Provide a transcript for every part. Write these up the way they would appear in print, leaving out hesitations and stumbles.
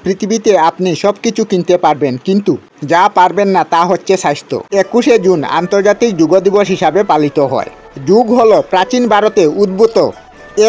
পৃথিবীতে আপনি সবকিছু কিনতে পারবেন, কিন্তু যা পারবেন না তা হচ্ছে স্বাস্থ্য। 21শে জুন আন্তর্জাতিক যোগ দিবস হিসাবে পালিত হয়। যোগ হলো প্রাচীন ভারতে উদ্ভূত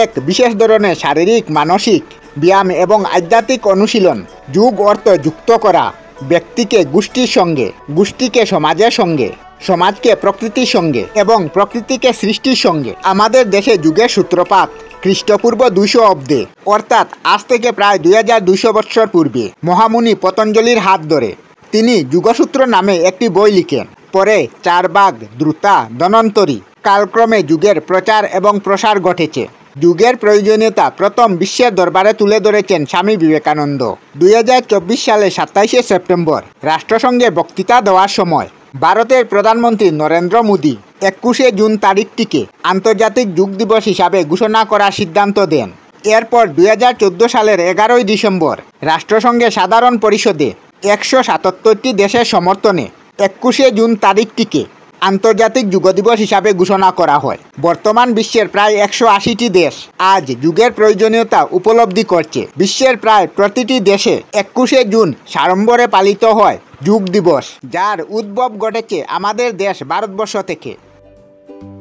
এক বিশেষ ধরনের শারীরিক, মানসিক ব্যায়াম এবং আধ্যাত্মিক অনুশীলন। যোগ অর্থ যুক্ত করা, ব্যক্তিকে গোষ্ঠীর সঙ্গে, গোষ্ঠীকে সমাজের সঙ্গে, সমাজকে প্রকৃতির সঙ্গে এবং প্রকৃতিকে সৃষ্টির সঙ্গে। আমাদের দেশে যুগের সূত্রপাত খ্রিস্টপূর্ব 200 অব্দে, অর্থাৎ আজ থেকে প্রায় 2200 বৎসর পূর্বে মহামুনি পতঞ্জলির হাত ধরে তিনি যুগসূত্র নামে একটি বই লিখেন। পরে চারবাগ, দ্রুতা, ধন্বন্তরী কালক্রমে যুগের প্রচার এবং প্রসার ঘটেছে। যুগের প্রয়োজনীয়তা প্রথম বিশ্বের দরবারে তুলে ধরেছেন স্বামী বিবেকানন্দ। 2024 সালে 27শে সেপ্টেম্বর রাষ্ট্রসংঘে বক্তৃতা দেওয়ার সময় ভারতের প্রধানমন্ত্রী নরেন্দ্র মোদী 21শে জুন তারিখটিকে আন্তর্জাতিক যোগ দিবস হিসাবে ঘোষণা করার সিদ্ধান্ত দেন। এরপর 2014 সালের 11ই ডিসেম্বর রাষ্ট্রসংঘের সাধারণ পরিষদে 177টি দেশের সমর্থনে 21শে জুন তারিখটিকে আন্তর্জাতিক যোগ দিবস হিসাবে ঘোষণা করা হয়। বর্তমান বিশ্বের প্রায় 180টি দেশ আজ যুগের প্রয়োজনীয়তা উপলব্ধি করছে। বিশ্বের প্রায় প্রতিটি দেশে 21শে জুন সাড়ম্বরে পালিত হয় যোগ দিবস, যার উদ্ভব ঘটেছে আমাদের দেশ ভারতবর্ষ থেকে।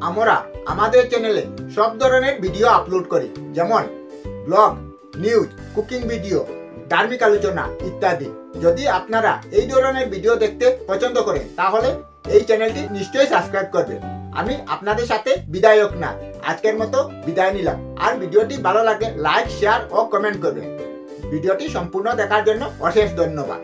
আমরা আমাদের চ্যানেলে সব ধরনের ভিডিও আপলোড করি, যেমন ব্লগ, নিউজ, কুকিং ভিডিও, ধার্মিক আলোচনা ইত্যাদি। যদি আপনারা এই ধরনের ভিডিও দেখতে পছন্দ করেন তাহলে এই চ্যানেলটি নিশ্চয়ই সাবস্ক্রাইব করবেন। আমি আপনাদের সাথে বিদায়ক না, আজকের মতো বিদায় নিলাম। আর ভিডিওটি ভালো লাগে লাইক, শেয়ার ও কমেন্ট করবেন। ভিডিওটি সম্পূর্ণ দেখার জন্য অশেষ ধন্যবাদ।